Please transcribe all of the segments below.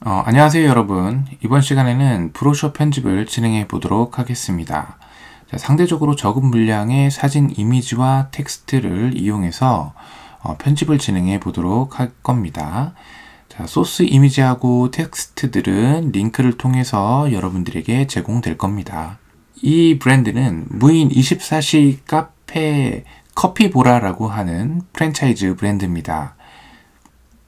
안녕하세요 여러분. 이번 시간에는 브로셔 편집을 진행해 보도록 하겠습니다. 자, 상대적으로 적은 물량의 사진 이미지와 텍스트를 이용해서 편집을 진행해 보도록 할 겁니다. 자, 소스 이미지하고 텍스트들은 링크를 통해서 여러분들에게 제공될 겁니다. 이 브랜드는 무인 24시 카페 커피보라라고 하는 프랜차이즈 브랜드입니다.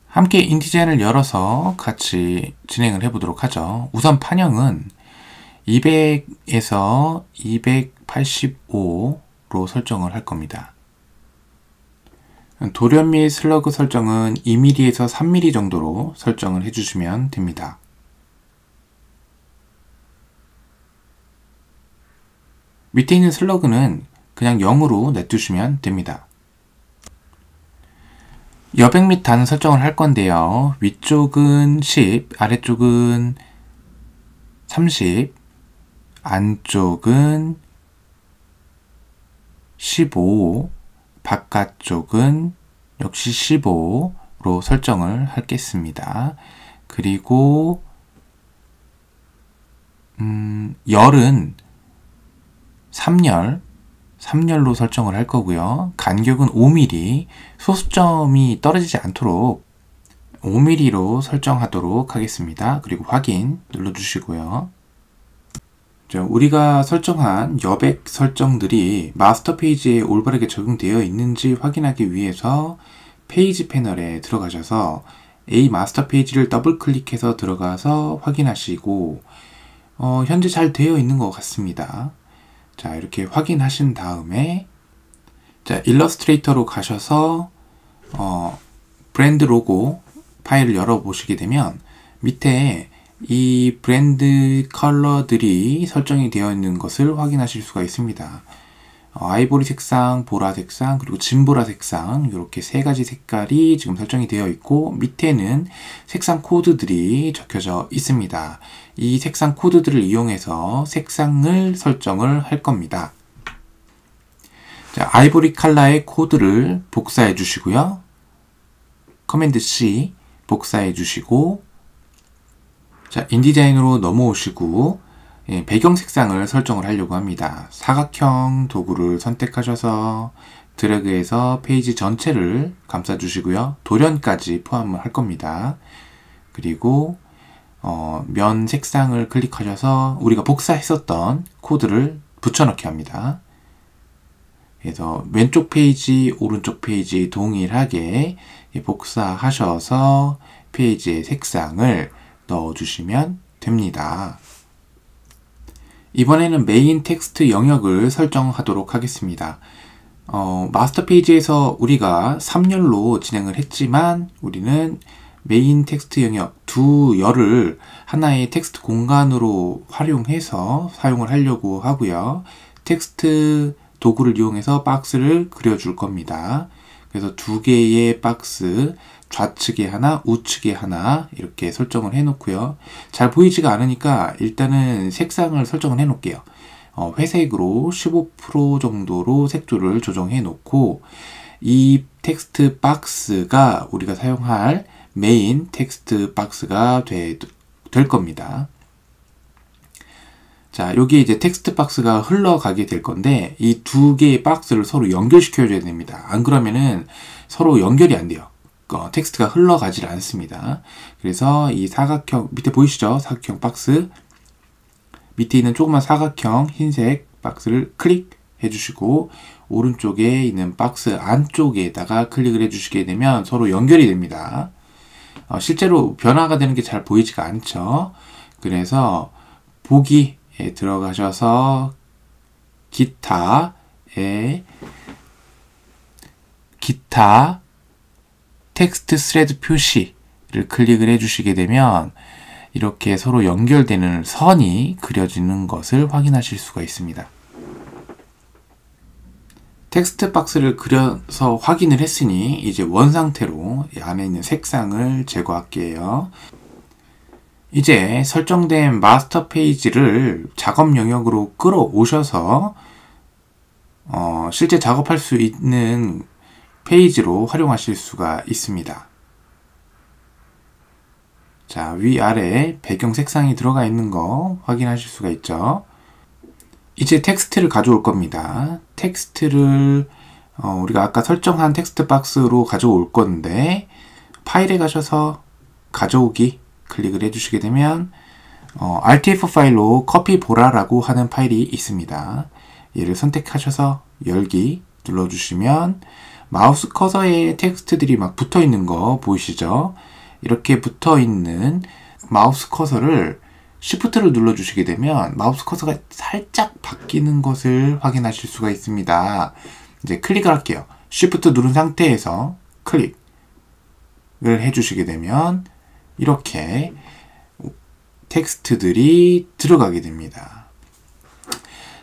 함께 인디자인을 열어서 같이 진행을 해보도록 하죠. 우선 판형은 200에서 285로 설정을 할 겁니다. 돌연 및 슬러그 설정은 2mm에서 3mm 정도로 설정을 해주시면 됩니다. 밑에 있는 슬러그는 그냥 0으로 냅두시면 됩니다. 여백 및 단 설정을 할 건데요. 위쪽은 10, 아래쪽은 30, 안쪽은 15, 바깥쪽은 역시 15로 설정을 하겠습니다. 그리고 열은 3열로 설정을 할 거고요. 간격은 5mm, 소수점이 떨어지지 않도록 5mm로 설정하도록 하겠습니다. 그리고 확인 눌러주시고요. 우리가 설정한 여백 설정들이 마스터 페이지에 올바르게 적용되어 있는지 확인하기 위해서 페이지 패널에 들어가셔서 A 마스터 페이지를 더블 클릭해서 들어가서 확인하시고 현재 잘 되어 있는 것 같습니다. 자, 이렇게 확인하신 다음에 일러스트레이터로 가셔서 브랜드 로고 파일을 열어보시게 되면 밑에 이 브랜드 컬러들이 설정이 되어 있는 것을 확인하실 수가 있습니다. 아이보리 색상, 보라 색상, 그리고 진보라 색상 이렇게 세 가지 색깔이 지금 설정이 되어 있고 밑에는 색상 코드들이 적혀져 있습니다. 이 색상 코드들을 이용해서 색상을 설정을 할 겁니다. 자, 아이보리 컬러의 코드를 복사해 주시고요. 커맨드 C 복사해 주시고 자, 인디자인으로 넘어오시고 배경 색상을 설정을 하려고 합니다. 사각형 도구를 선택하셔서 드래그해서 페이지 전체를 감싸주시고요. 돌연까지 포함을 할 겁니다. 그리고 면 색상을 클릭하셔서 우리가 복사했었던 코드를 붙여넣기 합니다. 그래서 왼쪽 페이지, 오른쪽 페이지 동일하게 복사하셔서 페이지의 색상을 넣어주시면 됩니다. 이번에는 메인 텍스트 영역을 설정하도록 하겠습니다. 마스터 페이지에서 우리가 3열로 진행을 했지만 우리는 메인 텍스트 영역 두 열을 하나의 텍스트 공간으로 활용해서 사용을 하려고 하고요. 텍스트 도구를 이용해서 박스를 그려줄 겁니다. 그래서 두 개의 박스, 좌측에 하나, 우측에 하나 이렇게 설정을 해 놓고요. 잘 보이지가 않으니까 일단은 색상을 설정을 해 놓을게요. 회색으로 15% 정도로 색조를 조정해 놓고 이 텍스트 박스가 우리가 사용할 메인 텍스트 박스가 될 겁니다. 자, 여기에 이제 텍스트 박스가 흘러가게 될 건데 이 두 개의 박스를 서로 연결시켜줘야 됩니다. 안 그러면은 서로 연결이 안 돼요. 텍스트가 흘러가질 않습니다. 그래서 이 사각형 밑에 보이시죠? 사각형 박스 밑에 있는 조그만 사각형 흰색 박스를 클릭해 주시고 오른쪽에 있는 박스 안쪽에다가 클릭을 해 주시게 되면 서로 연결이 됩니다. 실제로 변화가 되는 게 잘 보이지가 않죠. 그래서 보기에 들어가셔서 기타 텍스트 스레드 표시를 클릭을 해주시게 되면 이렇게 서로 연결되는 선이 그려지는 것을 확인하실 수가 있습니다. 텍스트 박스를 그려서 확인을 했으니 이제 원상태로 이 안에 있는 색상을 제거할게요. 이제 설정된 마스터 페이지를 작업 영역으로 끌어오셔서 실제 작업할 수 있는 페이지로 활용하실 수가 있습니다. 자, 위아래 배경 색상이 들어가 있는 거 확인하실 수가 있죠. 이제 텍스트를 가져올 겁니다. 텍스트를 우리가 아까 설정한 텍스트 박스로 가져올 건데, 파일에 가셔서 가져오기 클릭을 해주시게 되면 RTF 파일로 커피 보라라고 하는 파일이 있습니다. 얘를 선택하셔서 열기 눌러주시면 마우스 커서에 텍스트들이 막 붙어 있는 거 보이시죠? 이렇게 붙어 있는 마우스 커서를 Shift를 눌러주시게 되면 마우스 커서가 살짝 바뀌는 것을 확인하실 수가 있습니다. 이제 클릭을 할게요. Shift 누른 상태에서 클릭을 해주시게 되면 이렇게 텍스트들이 들어가게 됩니다.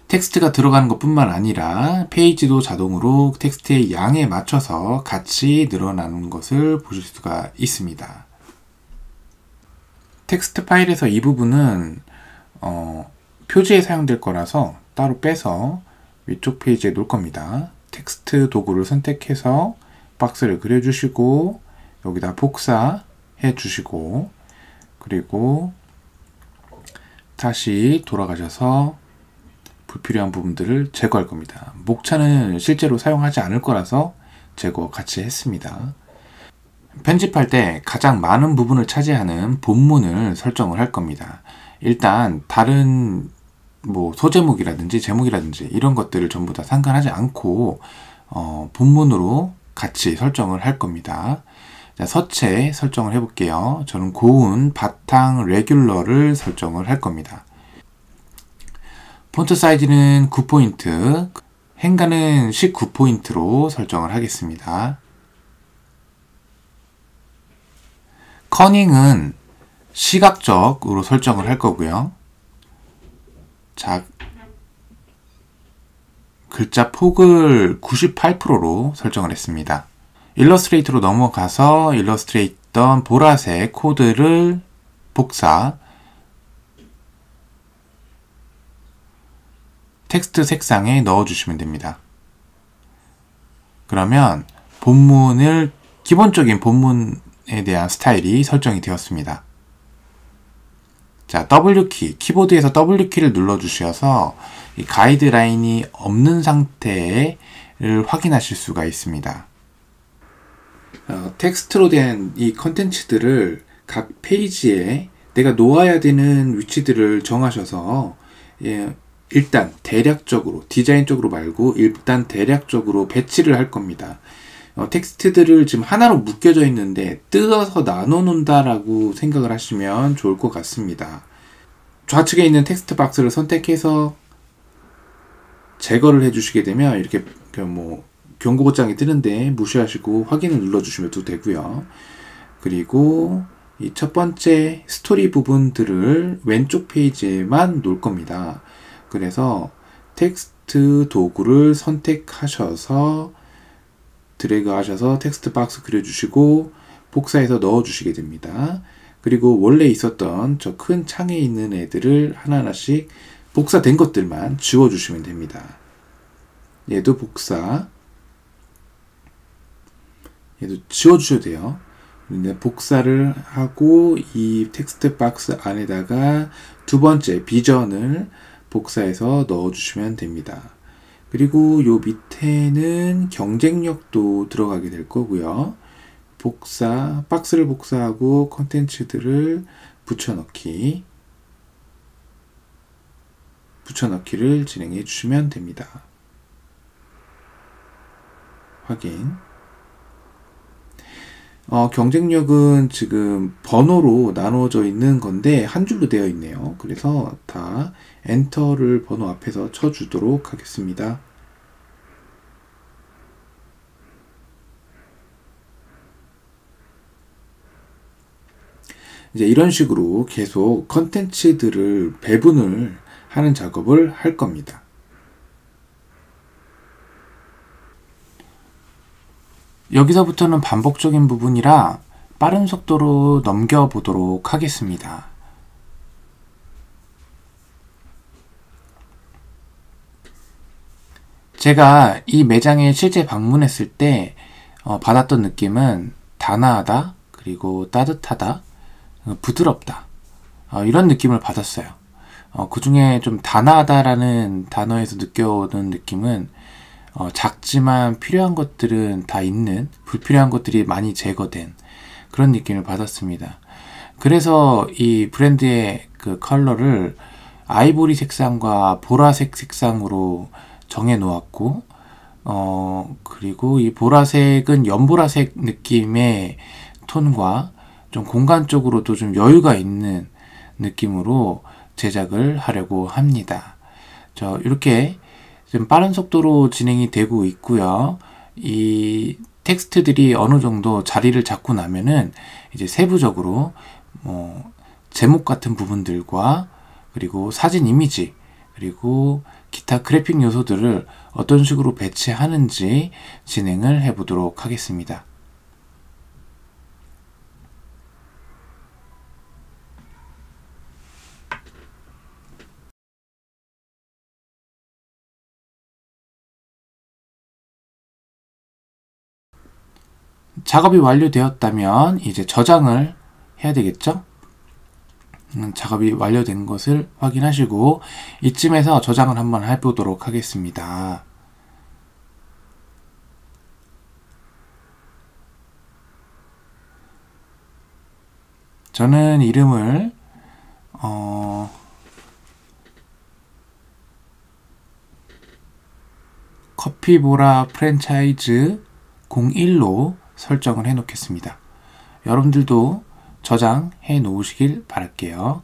텍스트가 들어가는 것 뿐만 아니라 페이지도 자동으로 텍스트의 양에 맞춰서 같이 늘어나는 것을 보실 수가 있습니다. 텍스트 파일에서 이 부분은 표지에 사용될 거라서 따로 빼서 위쪽 페이지에 놓을 겁니다. 텍스트 도구를 선택해서 박스를 그려주시고 여기다 복사해 주시고 그리고 다시 돌아가셔서 불필요한 부분들을 제거할 겁니다. 목차는 실제로 사용하지 않을 거라서 제거 같이 했습니다. 편집할 때 가장 많은 부분을 차지하는 본문을 설정을 할 겁니다. 일단 다른 소제목이라든지 제목이라든지 이런 것들을 전부 다 상관하지 않고 본문으로 같이 설정을 할 겁니다. 자, 서체 설정을 해볼게요. 저는 고운 바탕 레귤러를 설정을 할 겁니다. 폰트 사이즈는 9포인트, 행간은 19포인트로 설정을 하겠습니다. 커닝은 시각적으로 설정을 할 거고요. 자, 글자 폭을 98%로 설정을 했습니다. 일러스트레이터로 넘어가서 일러스트레이터 있던 보라색 코드를 복사, 텍스트 색상에 넣어주시면 됩니다. 그러면 기본적인 본문에 대한 스타일이 설정이 되었습니다. 자, W키, 키보드에서 W키를 눌러주셔서 이 가이드라인이 없는 상태를 확인하실 수가 있습니다. 텍스트로 된 이 컨텐츠들을 각 페이지에 내가 놓아야 되는 위치들을 정하셔서 일단 대략적으로, 디자인적으로 말고 일단 대략적으로 배치를 할 겁니다. 텍스트들을 지금 하나로 묶여져 있는데 뜯어서 나눠 놓는다라고 생각을 하시면 좋을 것 같습니다. 좌측에 있는 텍스트 박스를 선택해서 제거를 해주시게 되면 이렇게 경고장이 뜨는데 무시하시고 확인을 눌러주시면 되고요. 그리고 이 첫 번째 스토리 부분들을 왼쪽 페이지에만 놓을 겁니다. 그래서 텍스트 도구를 선택하셔서 드래그 하셔서 텍스트 박스 그려주시고 복사해서 넣어주시게 됩니다. 그리고 원래 있었던 저 큰 창에 있는 애들을 하나하나씩 복사된 것들만 지워주시면 됩니다. 얘도 복사, 얘도 지워주셔도 돼요. 근데 복사를 하고 이 텍스트 박스 안에다가 두 번째 비전을 복사해서 넣어주시면 됩니다. 그리고 요 밑에는 경쟁력도 들어가게 될 거고요. 박스를 복사하고 컨텐츠들을 붙여넣기를 진행해 주시면 됩니다. 확인. 경쟁력은 지금 번호로 나누어져 있는 건데 한 줄로 되어 있네요. 그래서 다 엔터를 번호 앞에서 쳐주도록 하겠습니다. 이제 이런 식으로 계속 컨텐츠들을 배분을 하는 작업을 할 겁니다. 여기서부터는 반복적인 부분이라 빠른 속도로 넘겨보도록 하겠습니다. 제가 이 매장에 실제 방문했을 때 받았던 느낌은 단아하다, 그리고 따뜻하다, 부드럽다. 이런 느낌을 받았어요. 그 중에 좀 단아하다라는 단어에서 느껴오는 느낌은 작지만 필요한 것들은 다 있는, 불필요한 것들이 많이 제거된 그런 느낌을 받았습니다. 그래서 이 브랜드의 그 컬러를 아이보리 색상과 보라색 색상으로 정해 놓았고, 그리고 이 보라색은 연보라색 느낌의 톤과 좀 공간적으로도 좀 여유가 있는 느낌으로 제작을 하려고 합니다. 이렇게 좀 빠른 속도로 진행이 되고 있고요. 이 텍스트들이 어느 정도 자리를 잡고 나면은 이제 세부적으로 제목 같은 부분들과 그리고 사진 이미지 그리고 기타 그래픽 요소들을 어떤 식으로 배치하는지 진행을 해 보도록 하겠습니다. 작업이 완료되었다면 이제 저장을 해야 되겠죠? 작업이 완료된 것을 확인하시고 이쯤에서 저장을 한번 해보도록 하겠습니다. 저는 이름을 커피보라 프랜차이즈 01로 설정을 해 놓겠습니다. 여러분들도 저장해 놓으시길 바랄게요.